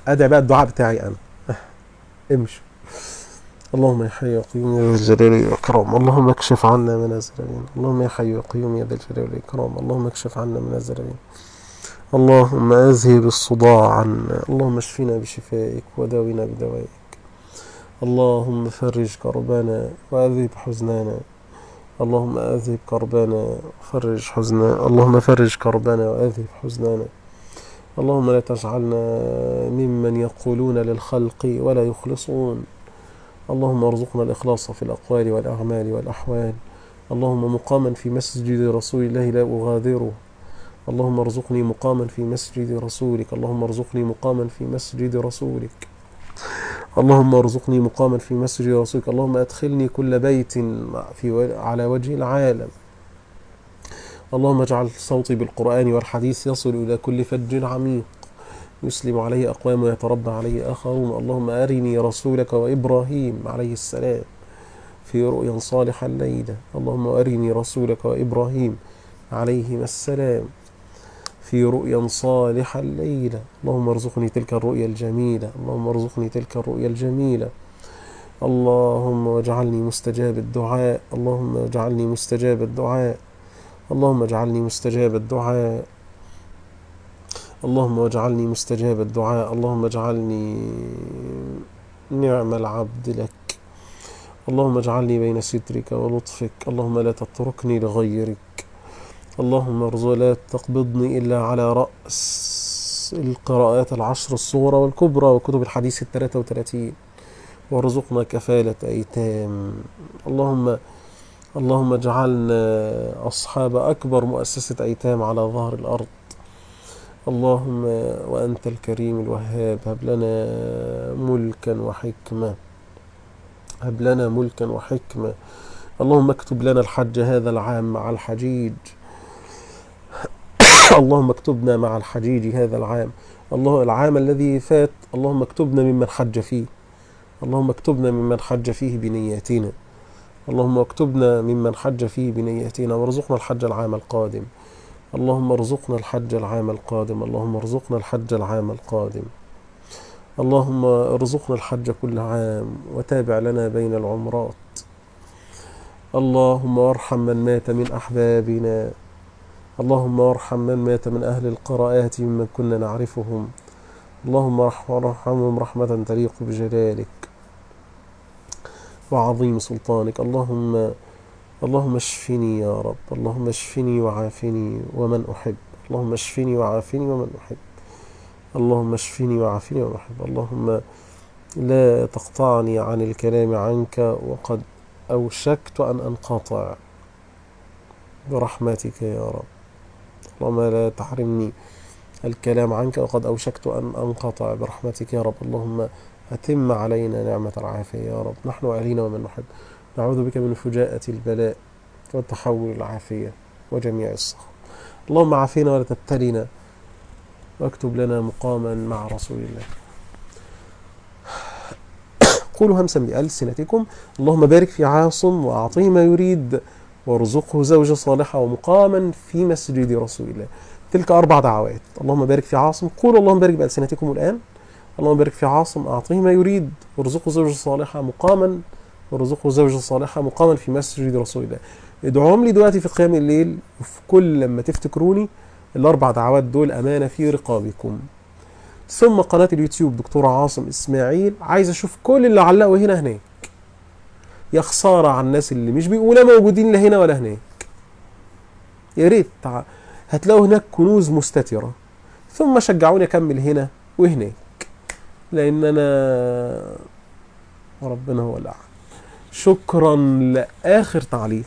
ادعي بقى الدعاء بتاعي انا. امشي. اللهم يا حي يا قيوم يا ذا الجلال والإكرام، اللهم اكشف عنا منازل اليمين. اللهم يا حي يا قيوم يا ذا الجلال والإكرام، اللهم اكشف عنا منازل اليمين. اللهم اذهب الصداع عنا، اللهم اشفنا بشفائك وداونا بدوائك. اللهم فرج كربنا واذهب حزننا. اللهم اذهب كربنا وفرج حزننا. اللهم فرج كربنا واذهب حزننا. اللهم لا تجعلنا ممن يقولون للخلق ولا يخلصون. اللهم ارزقنا الإخلاص في الأقوال والأعمال والأحوال. اللهم مقاما في مسجد رسول الله لا أغادره. اللهم ارزقني مقاما في مسجد رسولك. اللهم ارزقني مقاما في مسجد رسولك. اللهم ارزقني مقاما في مسجد رسولك. اللهم أدخلني كل بيت على وجه العالم. اللهم اجعل صوتي بالقرآن والحديث يصل إلى كل فج عميق يسلم عليه أقوام ويتربى عليه آخرون. اللهم أرني رسولك وإبراهيم عليه السلام في رؤيا صالحة الليلة. اللهم أرني رسولك وإبراهيم عليهما السلام في رؤيا صالحة الليلة. اللهم ارزقني تلك الرؤيا الجميلة. اللهم ارزقني تلك الرؤيا الجميلة. اللهم واجعلني مستجاب الدعاء. اللهم اجعلني مستجاب الدعاء. اللهم اجعلني مستجاب الدعاء. اللهم واجعلني مستجاب الدعاء. اللهم اجعلني نعم العبد لك. اللهم اجعلني بين سترك ولطفك. اللهم لا تتركني لغيرك. اللهم لا تقبضني إلا على رأس القراءات العشر الصغرى والكبرى وكتب الحديث 33، وارزقنا كفالة أيتام. اللهم اجعلنا أصحاب أكبر مؤسسة أيتام على ظهر الأرض. اللهم وأنت الكريم الوهاب هب لنا ملكا وحكمة. هب لنا ملكا وحكمة. اللهم اكتب لنا الحج هذا العام مع الحجيج. اللهم اكتبنا مع الحجيج هذا العام. العام الذي فات اللهم اكتبنا ممن حج فيه. اللهم اكتبنا ممن حج فيه بنياتنا. اللهم اكتبنا ممن حج فيه بنياتنا وارزقنا الحج العام القادم. اللهم ارزقنا الحج العام القادم. اللهم ارزقنا الحج العام القادم. اللهم ارزقنا الحج كل عام وتابع لنا بين العمرات. اللهم وارحم من مات من أحبابنا. اللهم وارحم من مات من أهل القراءات ممن كنا نعرفهم. اللهم ارحمهم رحمة تليق بجلالك وعظيم سلطانك. اللهم اشفني يا رب. اللهم اشفني وعافني ومن أحب. اللهم اشفني وعافني ومن أحب. اللهم اشفني وعافني ومن أحب. اللهم لا تقطعني عن الكلام عنك وقد أوشكت أن أنقطع برحمتك يا رب. اللهم لا تحرمني الكلام عنك وقد أوشكت أن أنقطع برحمتك يا رب. اللهم أتم علينا نعمة العافية يا رب. نحن أهلنا ومن نحب نعوذ بك من فجاءة البلاء وتحول العافية وجميع السخط. اللهم عافينا ولا تبتلنا واكتب لنا مقاما مع رسول الله. قولوا همسا بألسنتكم. اللهم بارك في عاصم وأعطيه ما يريد وارزقه زوجة صالحة ومقاما في مسجد رسول الله. تلك 4 دعوات. اللهم بارك في عاصم. قولوا اللهم بارك بألسنتكم الآن. اللهم بارك في عاصم أعطيه ما يريد وارزقه زوجة صالحة مقاما في مسجد رسول الله. ادعوهم لي دلوقتي في قيام الليل وفي كل لما تفتكروني. 4 دعوات دول أمانة في رقابكم. ثم قناة اليوتيوب دكتور عاصم إسماعيل. عايز أشوف كل اللي علقوا هناك. يا خسارة على الناس اللي مش بيقولوا موجودين لا هنا ولا هناك. يا ريت هتلاقوا هناك كنوز مستترة. ثم شجعوني أكمل هنا وهناك لأن أنا ربنا هو الأعلى. شكرا لآخر تعليق.